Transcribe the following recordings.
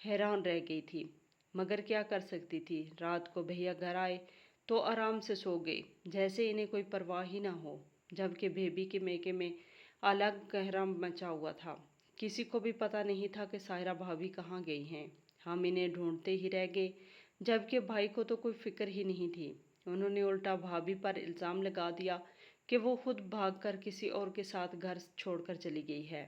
حیران رہ گئی تھی، مگر کیا کر سکتی تھی۔ رات کو بھیا گھر آئے تو آرام سے سو گئے جیسے انہیں کوئی پرواہ ہی نہ ہو، جبکہ بیبی کے میکے میں الگ کہرام مچا ہوا تھا۔ کسی کو بھی پتہ نہیں تھا کہ سائرہ بھابھی کہاں گئی ہیں۔ ہم انہیں ڈھونڈتے ہی رہ گئے، جبکہ بھائی کو تو کوئی فکر ہی نہیں تھی۔ انہوں نے الٹا بھابھی پر الزام لگا دیا کہ وہ خود بھاگ کر کسی اور کے ساتھ گھر چھوڑ کر چلی گئی ہے۔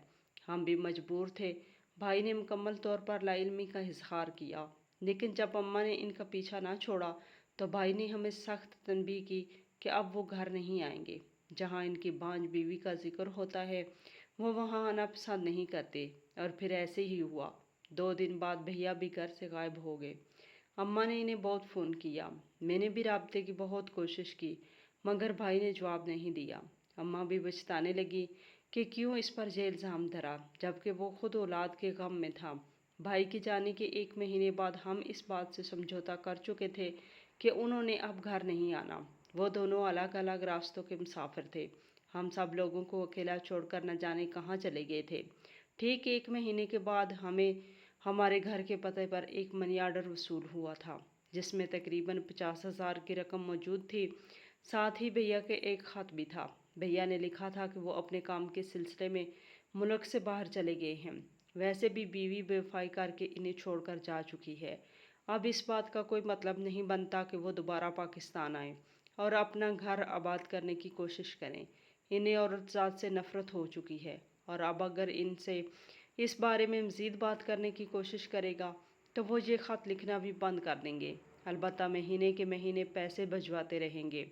ہم بھی مجبور تھے۔ بھائی نے مکمل طور پر لا علمی کا اظہار کیا، لیکن جب اماں نے ان کا پیچھا نہ چھوڑا تو بھائی نے ہمیں سخت تنبیہ کی کہ اب وہ گھر نہیں آئیں گے۔ جہاں ان کی بانجھ بیوی کا ذکر ہوتا ہے وہ وہاں آنا پسند نہیں کرتے، اور پھر ایسے ہی ہوا۔ 2 دن بعد بھیا بھی گھر سے غائب ہو گئے۔ اماں نے انہیں بہت فون کیا، میں نے بھی رابطے کی بہت کوشش کی، مگر بھائی نے جواب نہیں دیا۔ اماں بھی پچھتانے لگی کہ کیوں اس پر یہ الزام دھرا، جبکہ وہ خود اولاد کے غم میں تھا۔ بھائی کے جانے کے 1 مہینے بعد ہم اس بات سے سمجھوتا کر چکے تھے کہ انہوں نے اب گھر نہیں آنا۔ وہ دونوں الگ الگ راستوں کے مسافر تھے۔ ہم سب لوگوں کو اکیلا چھوڑ کر نہ جانے کہاں چلے گئے تھے۔ ٹھیک 1 مہینے کے بعد ہمیں ہمارے گھر کے پتے پر ایک منی آرڈر وصول ہوا تھا، جس میں تقریباً 50,000 کی رقم موجود تھی۔ ساتھ ہی بھیا کے ایک خط بھی تھا۔ بھیا نے لکھا تھا کہ وہ اپنے کام کے سلسلے میں ملک سے باہر چلے گئے ہیں۔ ویسے بھی بیوی بے وفائی کر کے انہیں چھوڑ کر جا چکی ہے۔ اب اس بات کا کوئی مطلب نہیں بنتا کہ وہ دوبارہ پاکستان آئیں اور اپنا گھر آباد کرنے کی کوشش کریں۔ انہیں عورت ذات سے نفرت ہو چکی ہے، اور اب اگر ان سے اس بارے میں مزید بات کرنے کی کوشش کرے گا تو وہ یہ خط لکھنا بھی بند کر دیں گے، البتہ مہینے کے مہینے پیسے بھجواتے رہیں گے۔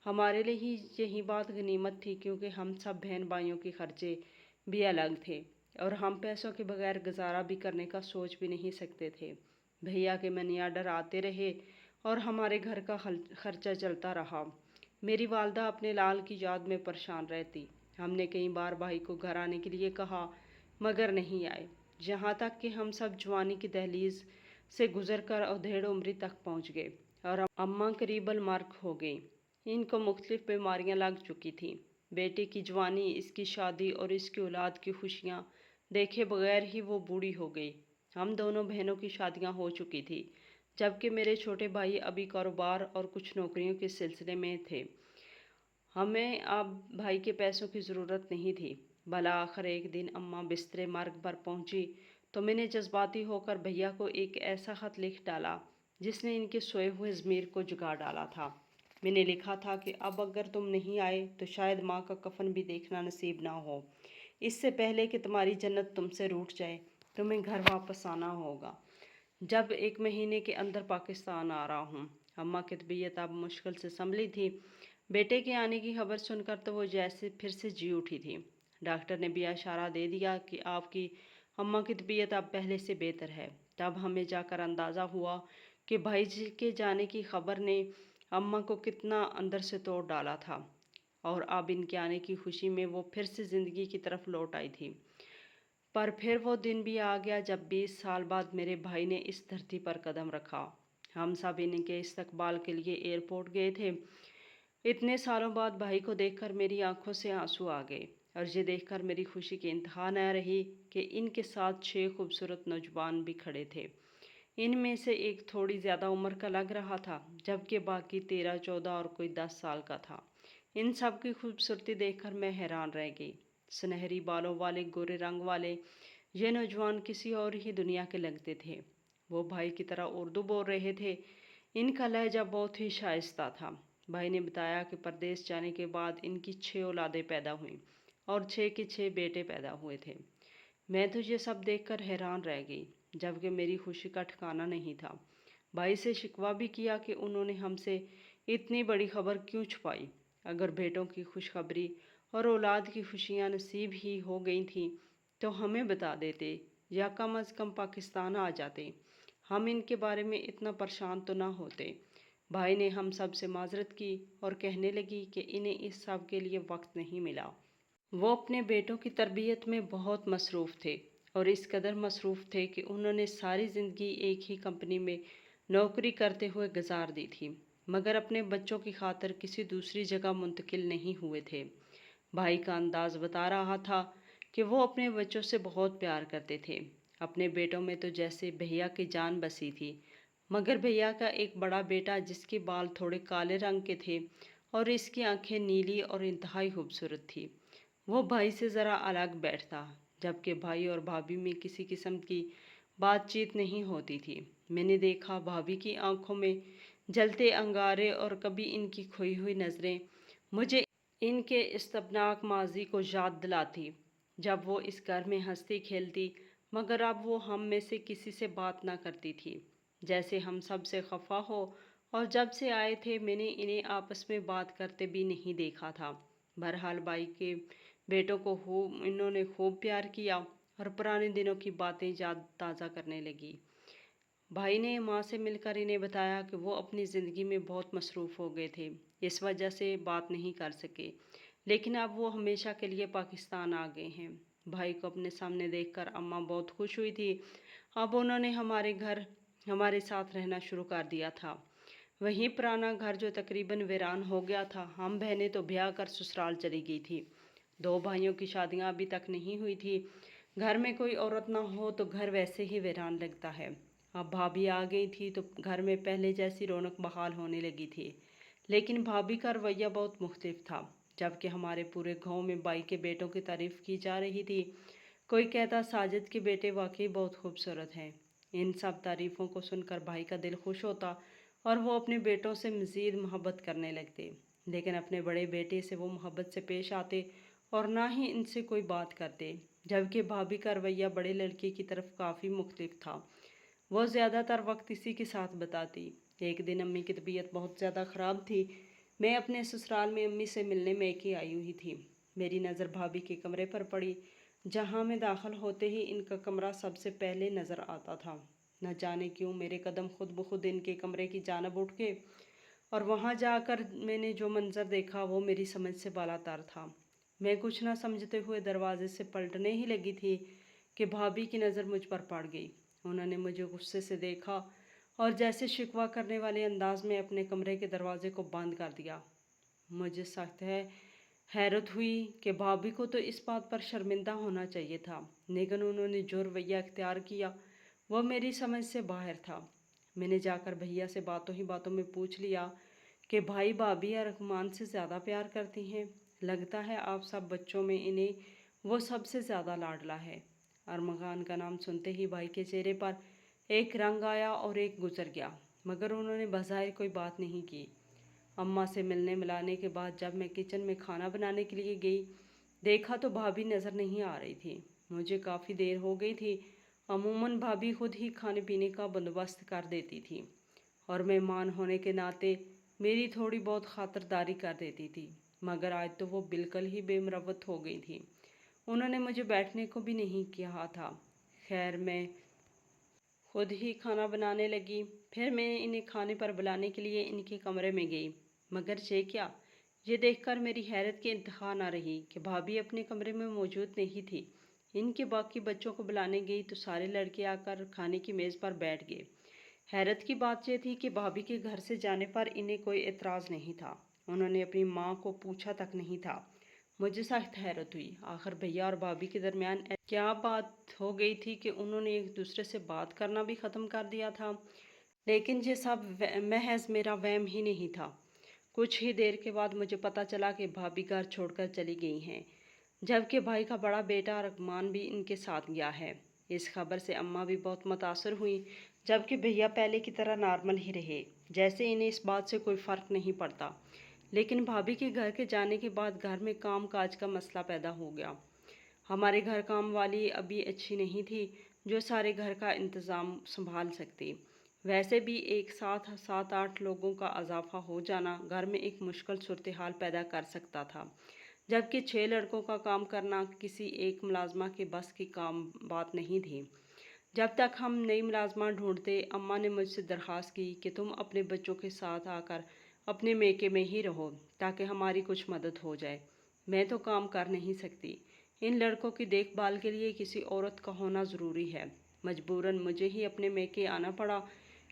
ہمارے لیے ہی یہی بات غنیمت تھی، کیونکہ ہم سب بہن بھائیوں کے خرچے بھی الگ تھے اور ہم پیسوں کے بغیر گزارا بھی کرنے کا سوچ بھی نہیں سکتے تھے۔ بھیا کے منی آرڈر آتے رہے اور ہمارے گھر کا خرچہ چلتا رہا۔ میری والدہ اپنے لال کی یاد میں پریشان رہتی۔ ہم نے کئی بار بھائی کو گھر آنے کے لیے کہا، مگر نہیں آئے، یہاں تک کہ ہم سب جوانی کی دہلیز سے گزر کر ادھیڑ عمری تک پہنچ گئے اور اماں قریب المرگ ہو گئیں۔ ان کو مختلف بیماریاں لگ چکی تھیں۔ بیٹے کی جوانی، اس کی شادی اور اس کی اولاد کی خوشیاں دیکھے بغیر ہی وہ بوڑھی ہو گئی۔ ہم دونوں بہنوں کی شادیاں ہو چکی تھی، جبکہ میرے چھوٹے بھائی ابھی کاروبار اور کچھ نوکریوں کے سلسلے میں تھے۔ ہمیں اب بھائی کے پیسوں کی ضرورت نہیں تھی۔ بالآخر ایک دن اماں بسترے مرگ پر پہنچی تو میں نے جذباتی ہو کر بھیا کو ایک ایسا خط لکھ ڈالا جس نے ان کے سوئے ہوئے ضمیر کو جگا ڈالا تھا۔ میں نے لکھا تھا کہ اب اگر تم نہیں آئے تو شاید ماں کا کفن بھی دیکھنا نصیب نہ ہو۔ اس سے پہلے کہ تمہاری جنت تم سے روٹھ جائے، تمہیں گھر واپس آنا ہوگا۔ جب 1 مہینے کے اندر پاکستان آ رہا ہوں۔ اماں کی طبیعت اب مشکل سے سنبھلی تھی۔ بیٹے کے آنے کی خبر سن کر تو وہ جیسے پھر سے جی اٹھی تھی۔ ڈاکٹر نے بھی اشارہ دے دیا کہ آپ کی اماں کی طبیعت اب پہلے سے بہتر ہے۔ تب ہمیں جا کر اندازہ ہوا کہ بھائی جی کے جانے کی خبر نے اماں کو کتنا اندر سے توڑ ڈالا تھا، اور اب ان کے آنے کی خوشی میں وہ پھر سے زندگی کی طرف لوٹ آئی تھی۔ پر پھر وہ دن بھی آ گیا جب 20 سال بعد میرے بھائی نے اس دھرتی پر قدم رکھا۔ ہم سب ان کے استقبال کے لیے ایئرپورٹ گئے تھے۔ اتنے سالوں بعد بھائی کو دیکھ کر میری آنکھوں سے آنسو آ گئے، اور یہ دیکھ کر میری خوشی کی انتہا نہ رہی کہ ان کے ساتھ 6 خوبصورت نوجوان بھی کھڑے تھے۔ ان میں سے ایک تھوڑی زیادہ عمر کا لگ رہا تھا، جبکہ باقی 13، 14 اور کوئی 10 سال کا تھا۔ ان سب کی خوبصورتی دیکھ کر میں حیران رہ گئی۔ سنہری بالوں والے، گورے رنگ والے یہ نوجوان کسی اور ہی دنیا کے لگتے تھے۔ وہ بھائی کی طرح اردو بول رہے تھے۔ ان کا لہجہ بہت ہی شائستہ تھا۔ بھائی نے بتایا کہ پردیس جانے کے بعد ان کی 6 اولادیں پیدا ہوئیں اور 6 کے 6 بیٹے پیدا ہوئے تھے۔ میں تو یہ سب دیکھ کر حیران رہ گئی، جبکہ میری خوشی کا ٹھکانہ نہیں تھا۔ بھائی سے شکوہ بھی کیا کہ انہوں نے ہم سے اتنی بڑی خبر کیوں چھپائی۔ اگر بیٹوں کی خوشخبری اور اولاد کی خوشیاں نصیب ہی ہو گئی تھیں تو ہمیں بتا دیتے، یا کم از کم پاکستان آ جاتے۔ ہم ان کے بارے میں اتنا پریشان تو نہ ہوتے۔ بھائی نے ہم سب سے معذرت کی اور کہنے لگی کہ انہیں اس سب کے لیے وقت نہیں ملا۔ وہ اپنے بیٹوں کی تربیت میں بہت مصروف تھے، اور اس قدر مصروف تھے کہ انہوں نے ساری زندگی ایک ہی کمپنی میں نوکری کرتے ہوئے گزار دی تھی، مگر اپنے بچوں کی خاطر کسی دوسری جگہ منتقل نہیں ہوئے تھے۔ بھائی کا انداز بتا رہا تھا کہ وہ اپنے بچوں سے بہت پیار کرتے تھے۔ اپنے بیٹوں میں تو جیسے بھیا کی جان بسی تھی، مگر بھیا کا ایک بڑا بیٹا جس کے بال تھوڑے کالے رنگ کے تھے اور اس کی آنکھیں نیلی اور انتہائی خوبصورت تھی، وہ بھائی سے ذرا الگ بیٹھتا، جبکہ بھائی اور بھابھی میں کسی قسم کی بات چیت نہیں ہوتی تھی۔ میں نے دیکھا بھابھی کی آنکھوں میں جلتے انگارے اور کبھی ان کی کھوئی ہوئی نظریں مجھے ان کے استبناک ماضی کو یاد دلاتی، جب وہ اس گھر میں ہنستی کھیلتی، مگر اب وہ ہم میں سے کسی سے بات نہ کرتی تھی، جیسے ہم سب سے خفا ہو، اور جب سے آئے تھے میں نے انہیں آپس میں بات کرتے بھی نہیں دیکھا تھا۔ بہرحال بھائی کے بیٹوں کو انہوں نے خوب پیار کیا اور پرانے دنوں کی باتیں یاد تازہ کرنے لگی۔ بھائی نے ماں سے مل کر انہیں بتایا کہ وہ اپنی زندگی میں بہت مصروف ہو گئے تھے، اس وجہ سے بات نہیں کر سکے، لیکن اب وہ ہمیشہ کے لیے پاکستان آ گئے ہیں۔ بھائی کو اپنے سامنے دیکھ کر اماں بہت خوش ہوئی تھی۔ اب انہوں نے ہمارے گھر ہمارے ساتھ رہنا شروع کر دیا تھا، وہیں پرانا گھر جو تقریباً ویران ہو گیا تھا۔ ہم بہنیں تو بیاہ کر سسرال چلی گئی تھی، دو بھائیوں کی شادیاں ابھی تک نہیں ہوئی تھی۔ گھر میں کوئی عورت نہ ہو تو گھر ویسے ہی ویران لگتا ہے۔ اب بھابھی آ گئی تھی تو گھر میں پہلے جیسی رونق بحال ہونے لگی تھی، لیکن بھابھی کا رویہ بہت مختلف تھا۔ جبکہ ہمارے پورے گاؤں میں بھائی کے بیٹوں کی تعریف کی جا رہی تھی، کوئی کہتا ساجد کے بیٹے واقعی بہت خوبصورت ہیں۔ ان سب تعریفوں کو سن کر بھائی کا دل خوش ہوتا اور وہ اپنے بیٹوں سے مزید محبت کرنے لگتے، لیکن اپنے بڑے بیٹے سے وہ محبت سے پیش آتے اور نہ ہی ان سے کوئی بات کرتے، جبکہ بھابھی کا رویہ بڑے لڑکے کی طرف کافی مختلف تھا، وہ زیادہ تر وقت اسی کے ساتھ بتاتی۔ ایک دن امی کی طبیعت بہت زیادہ خراب تھی، میں اپنے سسرال میں امی سے ملنے میکے آئی ہوئی تھی۔ میری نظر بھابھی کے کمرے پر پڑی، جہاں میں داخل ہوتے ہی ان کا کمرہ سب سے پہلے نظر آتا تھا۔ نہ جانے کیوں میرے قدم خود بخود ان کے کمرے کی جانب اٹھ گئے، اور وہاں جا کر میں نے جو منظر دیکھا وہ میری سمجھ سے بالاتر تھا۔ میں کچھ نہ سمجھتے ہوئے دروازے سے پلٹنے ہی لگی تھی کہ بھابھی کی نظر مجھ پر پڑ گئی۔ انہوں نے مجھے غصے سے دیکھا اور جیسے شکوہ کرنے والے انداز میں اپنے کمرے کے دروازے کو بند کر دیا۔ مجھے سخت حیرت ہوئی کہ بھابھی کو تو اس بات پر شرمندہ ہونا چاہیے تھا، لیکن انہوں نے جو رویہ اختیار کیا وہ میری سمجھ سے باہر تھا۔ میں نے جا کر بھیا سے باتوں ہی باتوں میں پوچھ لیا کہ بھائی بھابھی ارحمان سے زیادہ پیار کرتی ہیں، لگتا ہے آپ سب بچوں میں انہیں وہ سب سے زیادہ لاڈلا ہے۔ ارمغان کا نام سنتے ہی بھائی کے چہرے پر ایک رنگ آیا اور ایک گزر گیا، مگر انہوں نے بظاہر کوئی بات نہیں کی۔ اماں سے ملنے ملانے کے بعد جب میں کچن میں کھانا بنانے کے لیے گئی، دیکھا تو بھابھی نظر نہیں آ رہی تھی۔ مجھے کافی دیر ہو گئی تھی۔ عموماً بھابھی خود ہی کھانے پینے کا بندوبست کر دیتی تھی اور مہمان ہونے کے ناطے میری تھوڑی بہت خاطرداری کر دیتی تھی، مگر آج تو وہ بالکل ہی بے مروت ہو گئی تھی۔ انہوں نے مجھے بیٹھنے کو بھی نہیں کہا تھا۔ خیر میں خود ہی کھانا بنانے لگی۔ پھر میں انہیں کھانے پر بلانے کے لیے ان کے کمرے میں گئی، مگر یہ دیکھ کر میری حیرت کی انتہا نہ رہی کہ بھابھی اپنے کمرے میں موجود نہیں تھی۔ ان کے باقی بچوں کو بلانے گئی تو سارے لڑکے آ کر کھانے کی میز پر بیٹھ گئے۔ حیرت کی بات یہ تھی کہ بھابھی کے گھر سے جانے پر انہیں کوئی اعتراض نہیں تھا، انہوں نے اپنی ماں کو پوچھا تک نہیں تھا۔ مجھے سخت حیرت ہوئی، آخر بھیا اور بھابھی کے درمیان کیا بات ہو گئی تھی کہ انہوں نے ایک دوسرے سے بات کرنا بھی ختم کر دیا تھا؟ لیکن یہ سب محض میرا وہم ہی نہیں تھا۔ کچھ ہی دیر کے بعد مجھے پتہ چلا کہ بھابھی گھر چھوڑ کر چلی گئی ہیں، جبکہ بھائی کا بڑا بیٹا ارحمان بھی ان کے ساتھ گیا ہے۔ اس خبر سے اماں بھی بہت متاثر ہوئی، جبکہ بھیا پہلے کی طرح نارمل ہی رہے، جیسے انہیں اس بات سے کوئی فرق نہیں پڑتا۔ لیکن بھابھی کے گھر کے جانے کے بعد گھر میں کام کاج کا مسئلہ پیدا ہو گیا۔ ہمارے گھر کام والی ابھی اچھی نہیں تھی جو سارے گھر کا انتظام سنبھال سکتی۔ ویسے بھی ایک ساتھ 7-8 لوگوں کا اضافہ ہو جانا گھر میں ایک مشکل صورتحال پیدا کر سکتا تھا، جبکہ 6 لڑکوں کا کام کرنا کسی ایک ملازمہ کے بس کی بات نہیں تھی۔ جب تک ہم نئی ملازمہ ڈھونڈتے، اماں نے مجھ سے درخواست کی کہ تم اپنے بچوں کے ساتھ آ کر اپنے میکے میں ہی رہو تاکہ ہماری کچھ مدد ہو جائے۔ میں تو کام کر نہیں سکتی، ان لڑکوں کی دیکھ بھال کے لیے کسی عورت کا ہونا ضروری ہے۔ مجبوراً مجھے ہی اپنے میکے آنا پڑا،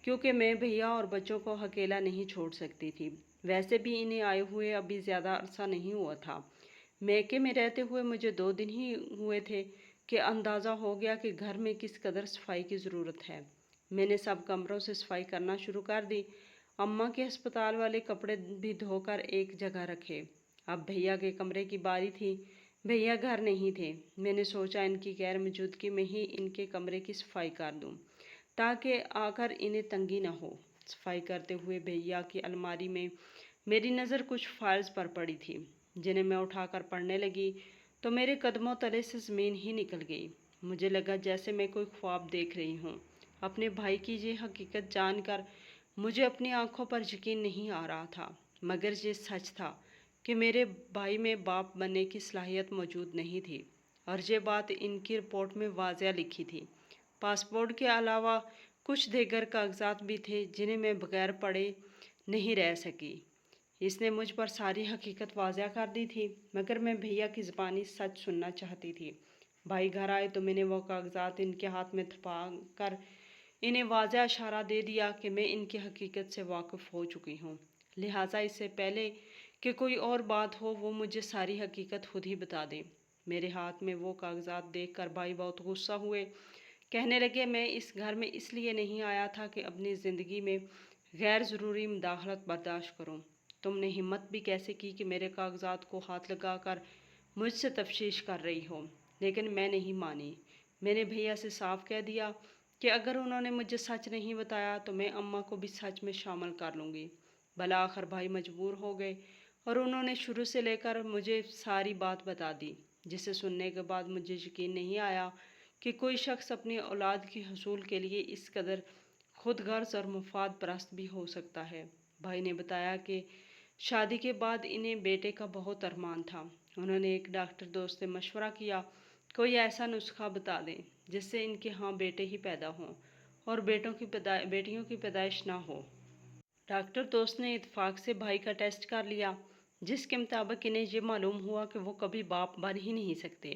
کیونکہ میں بھیا اور بچوں کو اکیلا نہیں چھوڑ سکتی تھی۔ ویسے بھی انہیں آئے ہوئے ابھی زیادہ عرصہ نہیں ہوا تھا، میکے میں رہتے ہوئے مجھے 2 دن ہی ہوئے تھے۔ کہ اندازہ ہو گیا کہ گھر میں کس قدر صفائی کی ضرورت ہے۔ میں نے سب کمروں سے صفائی کرنا شروع کر دی۔ اماں کے ہسپتال والے کپڑے بھی دھو کر ایک جگہ رکھے۔ اب بھیا کے کمرے کی باری تھی۔ بھیا گھر نہیں تھے۔ میں نے سوچا ان کی غیر موجودگی میں ہی ان کے کمرے کی صفائی کر دوں تاکہ آ کر انہیں تنگی نہ ہو۔ صفائی کرتے ہوئے بھیا کی الماری میں میری نظر کچھ فائلز پر پڑی تھی، جنہیں میں اٹھا کر پڑھنے لگی تو میرے قدموں تلے سے زمین ہی نکل گئی۔ مجھے لگا جیسے میں کوئی خواب دیکھ رہی ہوں۔ اپنے بھائی کی یہ حقیقت جان کر مجھے اپنی آنکھوں پر یقین نہیں آ رہا تھا، مگر یہ سچ تھا کہ میرے بھائی میں باپ بننے کی صلاحیت موجود نہیں تھی، اور یہ بات ان کی رپورٹ میں واضح لکھی تھی۔ پاسپورٹ کے علاوہ کچھ دیگر کاغذات بھی تھے جنہیں میں بغیر پڑھے نہیں رہ سکی۔ اس نے مجھ پر ساری حقیقت واضح کر دی تھی، مگر میں بھیا کی زبانی سچ سننا چاہتی تھی۔ بھائی گھر آئے تو میں نے وہ کاغذات ان کے ہاتھ میں تھپا کر انہیں واضح اشارہ دے دیا کہ میں ان کی حقیقت سے واقف ہو چکی ہوں، لہٰذا اس سے پہلے کہ کوئی اور بات ہو وہ مجھے ساری حقیقت خود ہی بتا دیں۔ میرے ہاتھ میں وہ کاغذات دیکھ کر بھائی بہت غصہ ہوئے۔ کہنے لگے میں اس گھر میں اس لیے نہیں آیا تھا کہ اپنی زندگی میں غیر ضروری مداخلت برداشت کروں۔ تم نے ہمت بھی کیسے کی کہ میرے کاغذات کو ہاتھ لگا کر مجھ سے تفتیش کر رہی ہو؟ لیکن میں نہیں مانی۔ میں نے بھیا سے صاف کہہ دیا کہ اگر انہوں نے مجھے سچ نہیں بتایا تو میں اماں کو بھی سچ میں شامل کر لوں گی۔ بالآخر بھائی مجبور ہو گئے اور انہوں نے شروع سے لے کر مجھے ساری بات بتا دی، جسے سننے کے بعد مجھے یقین نہیں آیا کہ کوئی شخص اپنی اولاد کے حصول کے لیے اس قدر خود غرض اور مفاد پرست بھی ہو سکتا ہے۔ بھائی نے بتایا کہ شادی کے بعد انہیں بیٹے کا بہت ارمان تھا۔ انہوں نے ایک ڈاکٹر دوست سے مشورہ کیا، کوئی ایسا نسخہ بتا دیں جس سے ان کے ہاں بیٹے ہی پیدا ہوں اور بیٹیوں کی پیدائش نہ ہو۔ ڈاکٹر دوست نے اتفاق سے بھائی کا ٹیسٹ کر لیا، جس کے مطابق انہیں یہ معلوم ہوا کہ وہ کبھی باپ بن ہی نہیں سکتے۔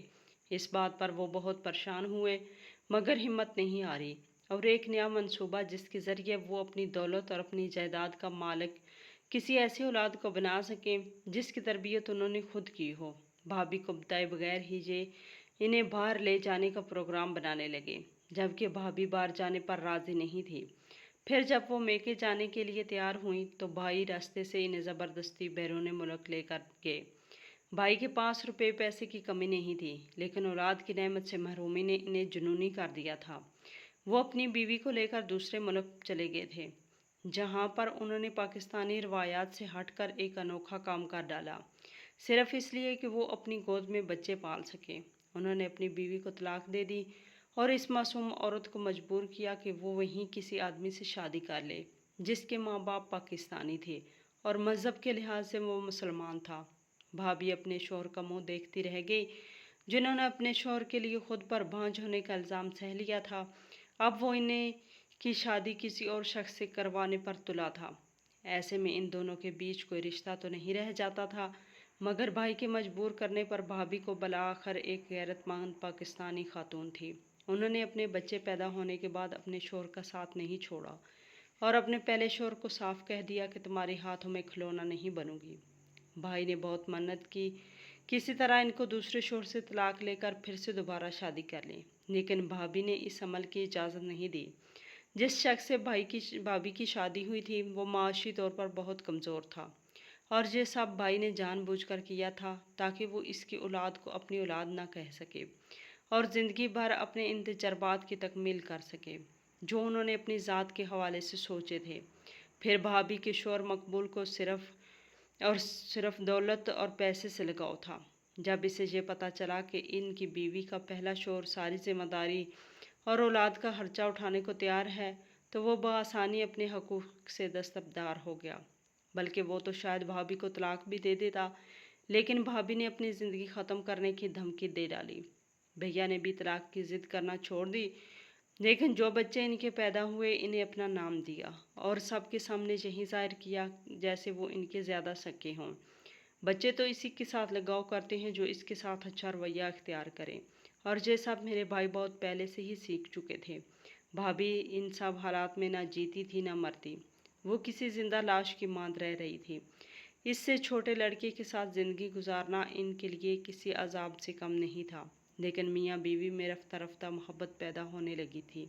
اس بات پر وہ بہت پریشان ہوئے، مگر ہمت نہیں ہاری اور ایک نیا منصوبہ جس کے ذریعے وہ اپنی دولت اور اپنی جائیداد کا مالک کسی ایسی اولاد کو بنا سکیں جس کی تربیت انہوں نے خود کی ہو۔ بھابھی کو بتائے بغیر ہی یہ انہیں باہر لے جانے کا پروگرام بنانے لگے، جبکہ بھابھی باہر جانے پر راضی نہیں تھی۔ پھر جب وہ میکے جانے کے لیے تیار ہوئیں تو بھائی راستے سے انہیں زبردستی بیرون ملک لے کر گئے۔ بھائی کے پاس روپے پیسے کی کمی نہیں تھی، لیکن اولاد کی نعمت سے محرومی نے انہیں جنونی کر دیا تھا۔ وہ اپنی بیوی کو لے کر دوسرے ملک چلے گئے تھے، جہاں پر انہوں نے پاکستانی روایات سے ہٹ کر ایک انوکھا کام کر ڈالا، صرف اس لیے کہ وہ اپنی گود میں بچے پال سکیں۔ انہوں نے اپنی بیوی کو طلاق دے دی اور اس معصوم عورت کو مجبور کیا کہ وہ وہیں کسی آدمی سے شادی کر لے جس کے ماں باپ پاکستانی تھے اور مذہب کے لحاظ سے وہ مسلمان تھا۔ بھابھی اپنے شوہر کا منہ دیکھتی رہ گئی، جنہوں نے اپنے شوہر کے لیے خود پر بھانج ہونے کا الزام سہ لیا تھا۔ اب وہ انہیں کی شادی کسی اور شخص سے کروانے پر تلا تھا۔ ایسے میں ان دونوں کے بیچ کوئی رشتہ تو نہیں رہ جاتا تھا، مگر بھائی کے مجبور کرنے پر بھابھی کو بالآخر ایک غیرت مند پاکستانی خاتون تھی۔ انہوں نے اپنے بچے پیدا ہونے کے بعد اپنے شوہر کا ساتھ نہیں چھوڑا اور اپنے پہلے شوہر کو صاف کہہ دیا کہ تمہارے ہاتھوں میں کھلونا نہیں بنوں گی۔ بھائی نے بہت منت کی کسی طرح ان کو دوسرے شوہر سے طلاق لے کر پھر سے دوبارہ شادی کر لیں، لیکن بھابھی نے اس عمل کی اجازت نہیں دی۔ جس شخص سے بھابھی کی شادی ہوئی تھی وہ معاشی طور پر بہت کمزور تھا، اور یہ سب بھائی نے جان بوجھ کر کیا تھا تاکہ وہ اس کی اولاد کو اپنی اولاد نہ کہہ سکے اور زندگی بھر اپنے ان تجربات کی تکمیل کر سکے جو انہوں نے اپنی ذات کے حوالے سے سوچے تھے۔ پھر بھابھی کے شوہر مقبول کو صرف دولت اور پیسے سے لگاؤ تھا۔ جب اسے یہ پتہ چلا کہ ان کی بیوی کا پہلا شوہر ساری ذمہ داری اور اولاد کا خرچہ اٹھانے کو تیار ہے تو وہ بآسانی اپنے حقوق سے دستبردار ہو گیا، بلکہ وہ تو شاید بھابھی کو طلاق بھی دے دیتا، لیکن بھابھی نے اپنی زندگی ختم کرنے کی دھمکی دے ڈالی۔ بھیا نے بھی طلاق کی ضد کرنا چھوڑ دی، لیکن جو بچے ان کے پیدا ہوئے انہیں اپنا نام دیا اور سب کے سامنے یہی ظاہر کیا جیسے وہ ان کے زیادہ سکے ہوں۔ بچے تو اسی کے ساتھ لگاؤ کرتے ہیں جو اس کے ساتھ اچھا رویہ اختیار کرے، اور یہ سب میرے بھائی بہت پہلے سے ہی سیکھ چکے تھے۔ بھابھی ان سب حالات میں نہ جیتی تھی نہ مرتی، وہ کسی زندہ لاش کی ماند رہ رہی تھی۔ اس سے چھوٹے لڑکے کے ساتھ زندگی گزارنا ان کے لیے کسی عذاب سے کم نہیں تھا۔ لیکن میاں بیوی میں رفتہ رفتہ محبت پیدا ہونے لگی تھی،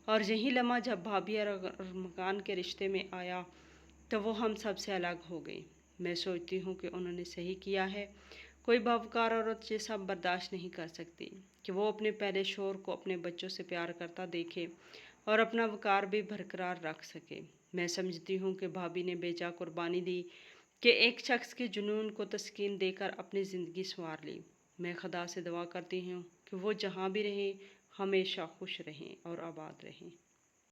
اور یہی لمحہ جب بھابھی اور مکان کے رشتے میں آیا تو وہ ہم سب سے الگ ہو گئی۔ میں سوچتی ہوں کہ انہوں نے صحیح کیا ہے۔ کوئی باوقار عورت یہ سب برداشت نہیں کر سکتی کہ وہ اپنے پہلے شوہر کو اپنے بچوں سے پیار کرتا دیکھے اور اپنا وقار بھی برقرار رکھ سکے۔ میں سمجھتی ہوں کہ بھابھی نے بے جا قربانی دی کہ ایک شخص کے جنون کو تسکین دے کر اپنی زندگی سنوار لی۔ میں خدا سے دعا کرتی ہوں کہ وہ جہاں بھی رہیں ہمیشہ خوش رہیں اور آباد رہیں۔